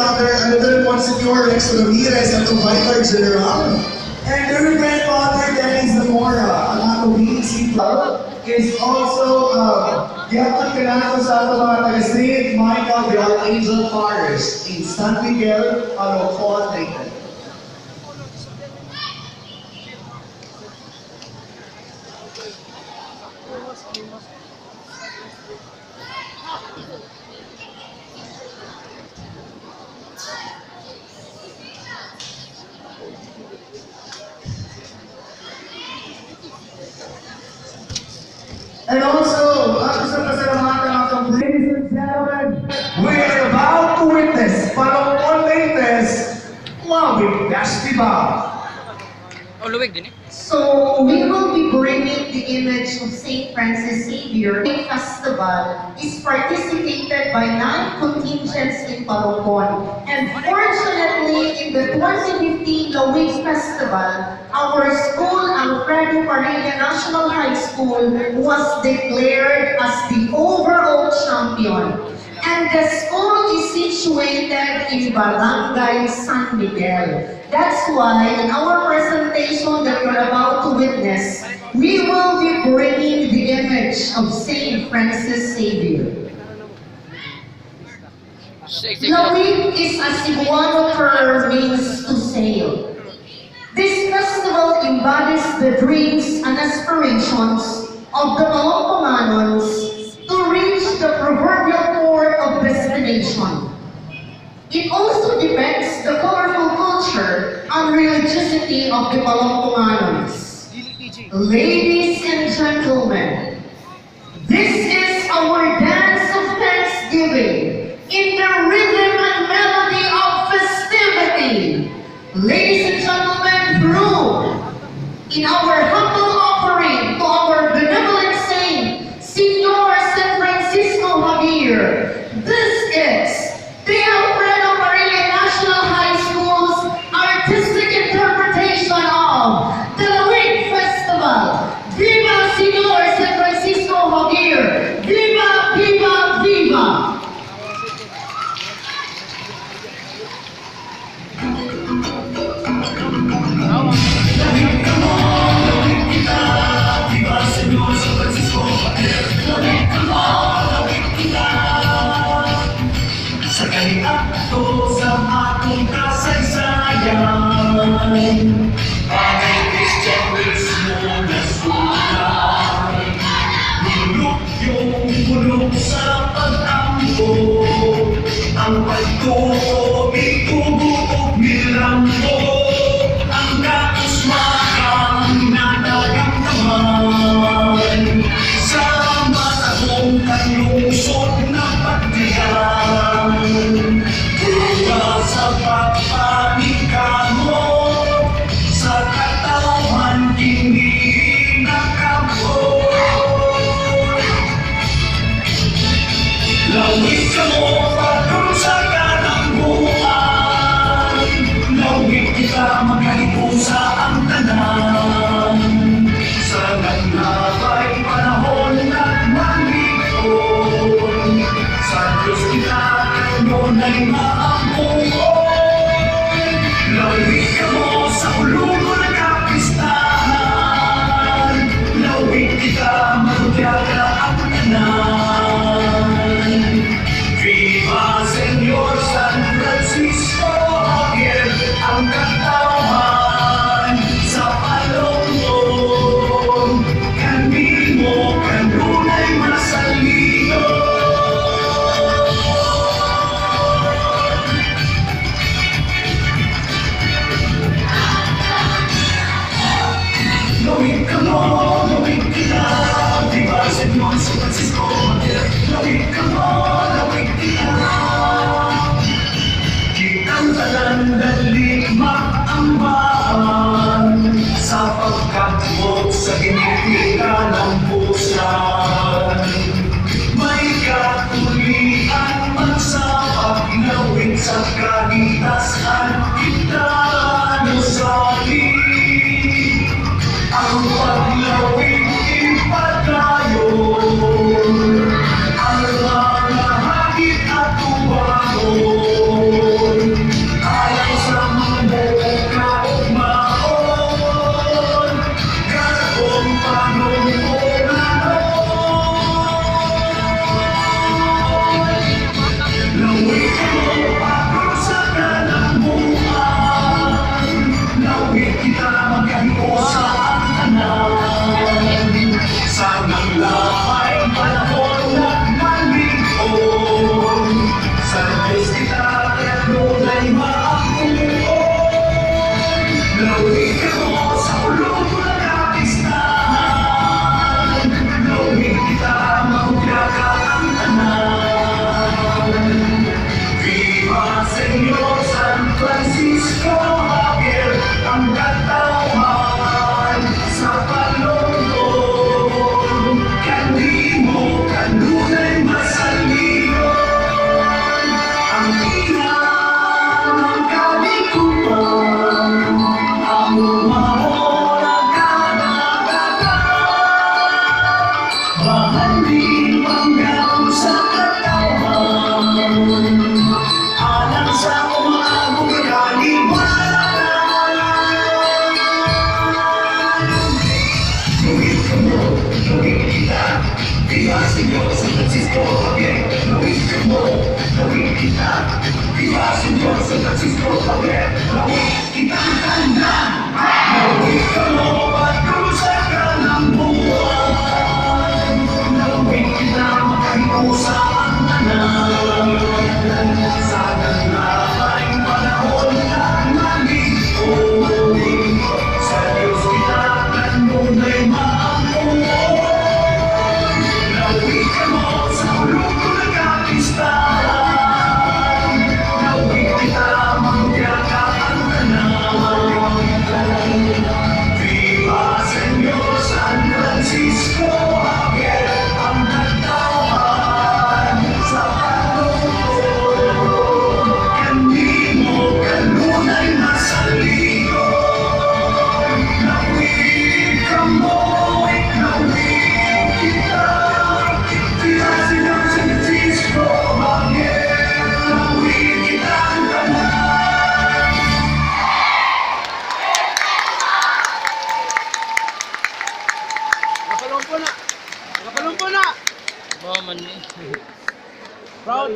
another Monsignor Rex Ramirez at the Vicar General. And their grandfather, Dennis Zamora, ang atong principal, is also Gapon Canato sa ato mga taga-St. Michael the Archangel Parish in San Miguel, Alocon, Nathan. And also, gusto pasalamatan natin, ladies and gentlemen, we are about to witness Palongkon latest Clubbing Festival. Oh, luwig din eh. So, we will be bringing the image of St. Francis Xavier. The festival is participated by 9 contingents in Palongkon. And fortunately, in the 2015 Lawig Festival, our school, Alfredo Parilla National High School, was declared as the overall champion. And the school is situated in Barangay San Miguel. That's why in our presentation that we're about to witness, we will be bringing the image of St. Francis Xavier. Lawig is a Cebuano term means to sail. This festival embodies the dreams and aspirations of the Palongkonganons to reach the proverbial port of destination. It also depicts the colorful culture and religiosity of the Palongkonganons. Ladies and gentlemen, this is our dance of thanksgiving in the rhythm and melody of festivity. Ladies and gentlemen, through in our humble offering to our benevolent saint, Senor San Francisco Javier, this is the Alfredo Parilla National High School's artistic interpretation of the Lawig Festival. Viva Senor San Francisco Javier! Viva, viva, viva! Sa kaniato sa atong kasaysayan, bagay Kristyanismo na sulat, nilulok yung bulok sa pag-ambo, ang pagtuto, itubo o milambo, ang kausmakang nadagamdaman, sa matagong kanlungsod na pagdiyan. Buka sa pagpanikamo, sa katawan hindi nakabot. Lawig ka mo pagkong sa kanangguan, lawig kita magkalipusa ang tanan. Sa nagnabay panahon at malikon, sa Diyos kita ngunay maampuon. Lawig ka mo sa ulugo na kapistahan, lawig kita magugyaga ang tanan. Viva Senor San Francisco Javier, ang katawan sa Palongkon, kanmi mo kanunay masalino. Lawig ka mo, lawig kita, Viva Senor San Francisco Javier. Lawig ka mo, lawig kita, kitang talandaligma ang bahan, sa pagkatubog sa ginitikan ng pusan. May katulian man sa paglawig sa kaligtasan, kita nasali. Ang paglawig ipadayon, ang mga hagit at tubagon, Señor San Francisco Javier, ang katawan sa palungkot. Kanimo, kanunay masaligon, ang inang kalikutan, ang umahon mahalin panggaw sa katawan, alang sa umaabot kaliwanag. Gawin ka mo, gawin kita, Viva Señor San Francisco Javier. Gawin ka mo, gawin kita, Viva Señor San Francisco Javier. Gawin kita ang tanan, gawin ka mo, pagdusa ka ng buwan. Gawin kita makahiusa ang tanan, sa nangyayang panahon na maligon. Sa Diyos kita kanunay maamuon. Gawin ka mo sa hulog ko nagkakistahan. Gawin kita magyaga ang tanan. Viva Señor San Francisco Javier, ang katawan sa palungkot. Kanimo, kanunay masaligon. Gawin ka mo, gawin kita, Viva Señor San Francisco Javier. Gawin kita ang tanan. Nakapalumpo na! Nakapalumpo na! Bawa man ni. Proud!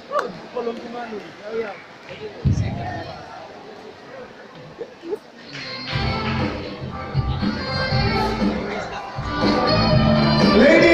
Proud! Palumpo man. Yaw. Ladies